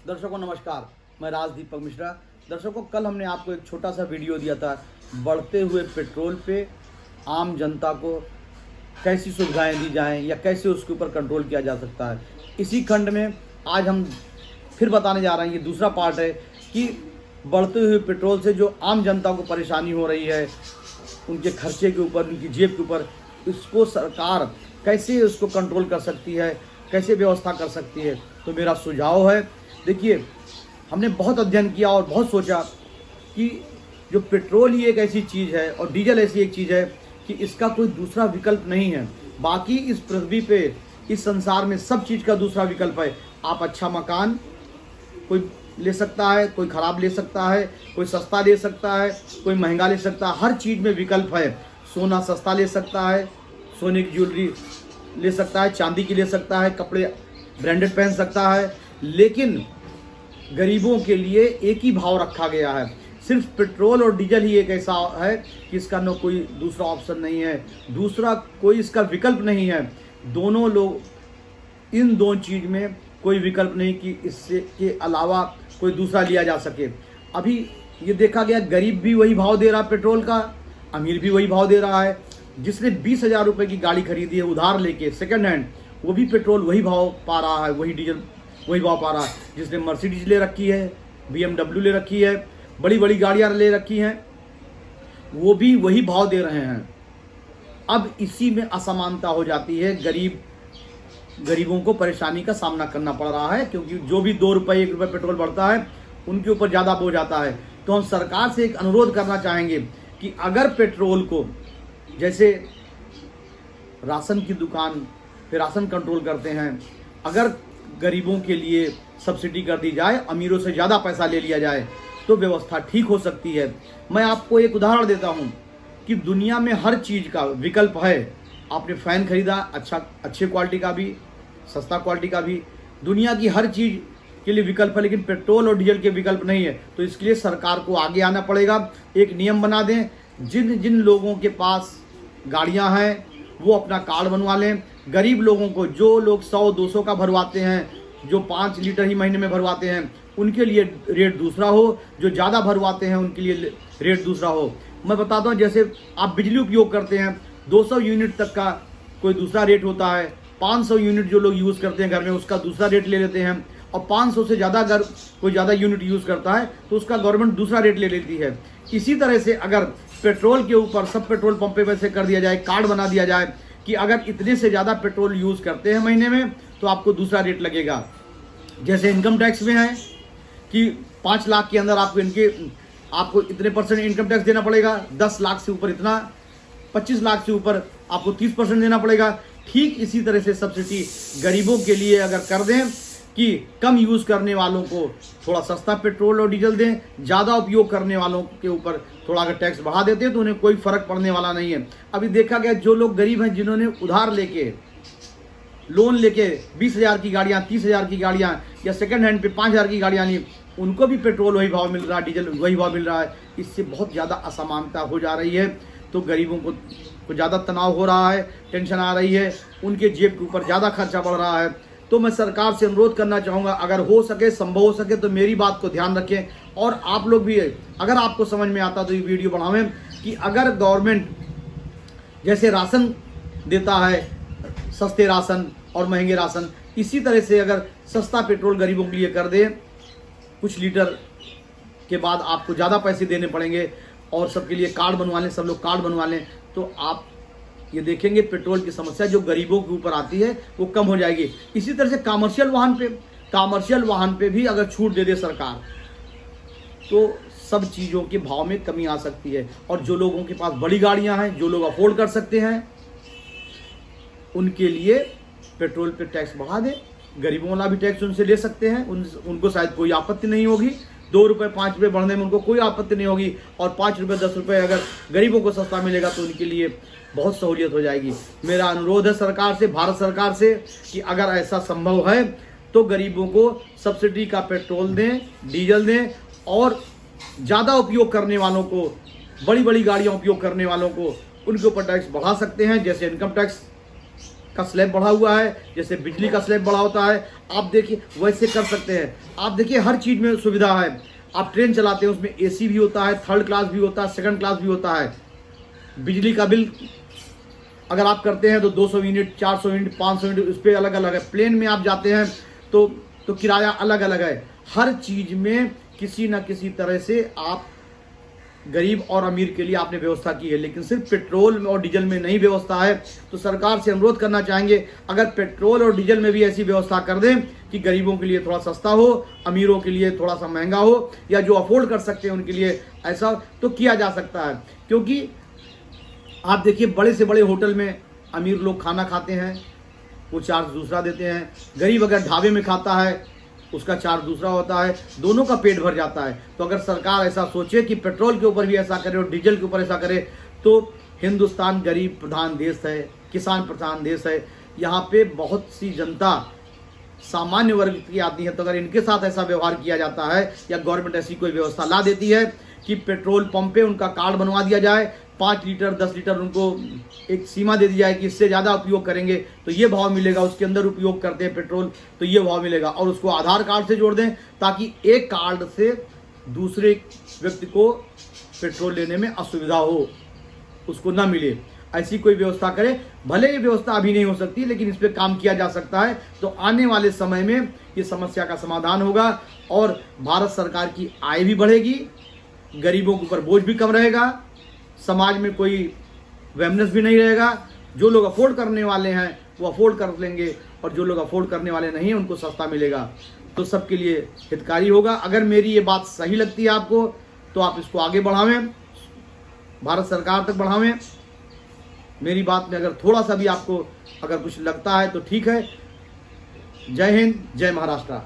दर्शकों नमस्कार, मैं राज दीपक मिश्रा। दर्शकों, कल हमने आपको एक छोटा सा वीडियो दिया था बढ़ते हुए पेट्रोल पे आम जनता को कैसी सुविधाएं दी जाएं या कैसे उसके ऊपर कंट्रोल किया जा सकता है। इसी खंड में आज हम फिर बताने जा रहे हैं, ये दूसरा पार्ट है कि बढ़ते हुए पेट्रोल से जो आम जनता को परेशानी हो रही है, उनके खर्चे के ऊपर, उनकी जेब के ऊपर, इसको सरकार कैसे उसको कंट्रोल कर सकती है, कैसे व्यवस्था कर सकती है। तो मेरा सुझाव है, देखिए, हमने बहुत अध्ययन किया और बहुत सोचा कि जो पेट्रोल ही एक ऐसी चीज़ है और डीजल ऐसी एक चीज़ है कि इसका कोई दूसरा विकल्प नहीं है। बाकी इस पृथ्वी पे, इस संसार में सब चीज़ का दूसरा विकल्प है। आप अच्छा मकान कोई ले सकता है, कोई ख़राब ले सकता है, कोई सस्ता ले सकता है, कोई महंगा ले सकता है। हर चीज़ में विकल्प है। सोना सस्ता ले सकता है, सोने की ज्वेलरी ले सकता है, चांदी की ले सकता है, कपड़े ब्रांडेड पहन सकता है। लेकिन गरीबों के लिए एक ही भाव रखा गया है। सिर्फ पेट्रोल और डीजल ही एक ऐसा है कि इसका न कोई दूसरा ऑप्शन नहीं है, दूसरा कोई इसका विकल्प नहीं है। दोनों लोग, इन दो चीज़ में कोई विकल्प नहीं कि इससे के अलावा कोई दूसरा लिया जा सके। अभी ये देखा गया, गरीब भी वही भाव दे रहा है पेट्रोल का, अमीर भी वही भाव दे रहा है। जिसने 20,000 रुपये की गाड़ी खरीदी है उधार लेके सेकंड हैंड, वो भी पेट्रोल वही भाव पा रहा है, वही डीजल वही भाव पा रहा है। जिसने मर्सिडीज ले रखी है, BMW ले रखी है, बड़ी बड़ी गाड़ियाँ ले रखी हैं, वो भी वही भाव दे रहे हैं। अब इसी में असमानता हो जाती है। गरीबों को परेशानी का सामना करना पड़ रहा है, क्योंकि जो भी 2 रुपये 1 रुपये पेट्रोल बढ़ता है उनके ऊपर ज़्यादा बोझ आता है। तो हम सरकार से एक अनुरोध करना चाहेंगे कि अगर पेट्रोल को, जैसे राशन की दुकान पे राशन कंट्रोल करते हैं, अगर गरीबों के लिए सब्सिडी कर दी जाए, अमीरों से ज़्यादा पैसा ले लिया जाए, तो व्यवस्था ठीक हो सकती है। मैं आपको एक उदाहरण देता हूँ कि दुनिया में हर चीज़ का विकल्प है। आपने फ़ैन खरीदा, अच्छे क्वालिटी का भी, सस्ता क्वालिटी का भी, दुनिया की हर चीज़ के लिए विकल्प है, लेकिन पेट्रोल और डीजल के विकल्प नहीं है। तो इसके लिए सरकार को आगे आना पड़ेगा। एक नियम बना दें, जिन जिन लोगों के पास गाड़ियां हैं वो अपना कार्ड बनवा लें। गरीब लोगों को, जो लोग 100-200 का भरवाते हैं, जो 5 लीटर ही महीने में भरवाते हैं, उनके लिए रेट दूसरा हो, जो ज़्यादा भरवाते हैं उनके लिए रेट दूसरा हो। मैं बताता हूँ, जैसे आप बिजली उपयोग करते हैं, 200 यूनिट तक का कोई दूसरा रेट होता है, 500 यूनिट जो लोग यूज़ करते हैं घर में उसका दूसरा रेट ले लेते हैं, और 500 से ज़्यादा अगर कोई ज़्यादा यूनिट यूज़ करता है तो उसका गवर्नमेंट दूसरा रेट ले लेती है। इसी तरह से अगर पेट्रोल के ऊपर सब पेट्रोल पंप पे वैसे कर दिया जाए, कार्ड बना दिया जाए कि अगर इतने से ज़्यादा पेट्रोल यूज़ करते हैं महीने में तो आपको दूसरा रेट लगेगा। जैसे इनकम टैक्स में है कि 5 लाख के अंदर आपको इतने % इनकम टैक्स देना पड़ेगा, 10 लाख से ऊपर इतना, 25 लाख से ऊपर आपको 30% देना पड़ेगा। ठीक इसी तरह से सब्सिडी गरीबों के लिए अगर कर दें कि कम यूज़ करने वालों को थोड़ा सस्ता पेट्रोल और डीजल दें, ज़्यादा उपयोग करने वालों के ऊपर थोड़ा अगर टैक्स बढ़ा देते हैं तो उन्हें कोई फ़र्क पड़ने वाला नहीं है। अभी देखा गया, जो लोग गरीब हैं, जिन्होंने उधार लेके, लोन लेके 20,000 की गाड़ियाँ, 30,000 की गाड़ियाँ या सेकंड हैंड पे 5,000 की गाड़ियाँ ली, उनको भी पेट्रोल वही भाव मिल रहा है, डीजल वही भाव मिल रहा है। इससे बहुत ज़्यादा असमानता हो जा रही है। तो गरीबों को ज़्यादा तनाव हो रहा है, टेंशन आ रही है, उनके जेब के ऊपर ज़्यादा खर्चा बढ़ रहा है। तो मैं सरकार से अनुरोध करना चाहूँगा, अगर हो सके, संभव हो सके तो मेरी बात को ध्यान रखें, और आप लोग भी अगर आपको समझ में आता तो ये वीडियो बढ़ावें कि अगर गवर्नमेंट जैसे राशन देता है, सस्ते राशन और महंगे राशन, इसी तरह से अगर सस्ता पेट्रोल गरीबों के लिए कर दे, कुछ लीटर के बाद आपको ज़्यादा पैसे देने पड़ेंगे, और सबके लिए कार्ड बनवा लें, सब लोग कार्ड बनवा लें, तो आप ये देखेंगे पेट्रोल की समस्या जो गरीबों के ऊपर आती है वो कम हो जाएगी। इसी तरह से कमर्शियल वाहन पे भी अगर छूट दे दे सरकार, तो सब चीज़ों के भाव में कमी आ सकती है। और जो लोगों के पास बड़ी गाड़ियां हैं, जो लोग अफोर्ड कर सकते हैं, उनके लिए पेट्रोल पे टैक्स बढ़ा दे, गरीबों वाला भी टैक्स उनसे ले सकते हैं, उनको शायद कोई आपत्ति नहीं होगी। 2 रुपये 5 रुपये बढ़ने में उनको कोई आपत्ति नहीं होगी, और 5 रुपये 10 रुपये अगर गरीबों को सस्ता मिलेगा तो उनके लिए बहुत सहूलियत हो जाएगी। मेरा अनुरोध है सरकार से, भारत सरकार से, कि अगर ऐसा संभव है तो गरीबों को सब्सिडी का पेट्रोल दें, डीजल दें, और ज़्यादा उपयोग करने वालों को, बड़ी बड़ी गाड़ियाँ उपयोग करने वालों को, उनके ऊपर टैक्स बढ़ा सकते हैं। जैसे इनकम टैक्स का स्लैब बढ़ा हुआ है, जैसे बिजली का स्लैब बढ़ा होता है, आप देखिए वैसे कर सकते हैं। आप देखिए हर चीज़ में सुविधा है। आप ट्रेन चलाते हैं उसमें AC भी होता है, 3rd क्लास भी होता है, 2nd क्लास भी होता है। बिजली का बिल अगर आप करते हैं तो 200 यूनिट, 400 यूनिट, 500 यूनिट, उस पर अलग अलग है। प्लेन में आप जाते हैं तो किराया अलग अलग है। हर चीज़ में किसी न किसी तरह से आप गरीब और अमीर के लिए आपने व्यवस्था की है, लेकिन सिर्फ पेट्रोल और डीजल में नहीं व्यवस्था है। तो सरकार से अनुरोध करना चाहेंगे, अगर पेट्रोल और डीजल में भी ऐसी व्यवस्था कर दें कि गरीबों के लिए थोड़ा सस्ता हो, अमीरों के लिए थोड़ा सा महंगा हो, या जो अफोर्ड कर सकते हैं उनके लिए ऐसा तो किया जा सकता है। क्योंकि आप देखिए बड़े से बड़े होटल में अमीर लोग खाना खाते हैं, वो चार्ज दूसरा देते हैं। गरीब अगर ढाबे में खाता है उसका चार्ज दूसरा होता है, दोनों का पेट भर जाता है। तो अगर सरकार ऐसा सोचे कि पेट्रोल के ऊपर भी ऐसा करे और डीजल के ऊपर ऐसा करे, तो हिंदुस्तान गरीब प्रधान देश है, किसान प्रधान देश है। यहाँ पे बहुत सी जनता सामान्य वर्ग की आती है। तो अगर इनके साथ ऐसा व्यवहार किया जाता है या गवर्नमेंट ऐसी कोई व्यवस्था ला देती है कि पेट्रोल पंप पे उनका कार्ड बनवा दिया जाए, 5 लीटर 10 लीटर उनको एक सीमा दे दी जाए कि इससे ज़्यादा उपयोग करेंगे तो ये भाव मिलेगा, उसके अंदर उपयोग करते हैं पेट्रोल तो ये भाव मिलेगा, और उसको आधार कार्ड से जोड़ दें ताकि एक कार्ड से दूसरे व्यक्ति को पेट्रोल लेने में असुविधा हो, उसको ना मिले। ऐसी कोई व्यवस्था करें। भले ये व्यवस्था अभी नहीं हो सकती, लेकिन इस पर काम किया जा सकता है। तो आने वाले समय में ये समस्या का समाधान होगा और भारत सरकार की आय भी बढ़ेगी, गरीबों के ऊपर बोझ भी कम रहेगा, समाज में कोई वेमनेस भी नहीं रहेगा। जो लोग अफोर्ड करने वाले हैं वो अफोर्ड कर लेंगे और जो लोग अफोर्ड करने वाले नहीं हैं उनको सस्ता मिलेगा, तो सबके लिए हितकारी होगा। अगर मेरी ये बात सही लगती है आपको तो आप इसको आगे बढ़ावें, भारत सरकार तक बढ़ावें। मेरी बात में अगर थोड़ा सा भी आपको अगर कुछ लगता है तो ठीक है। जय हिंद, जय महाराष्ट्र।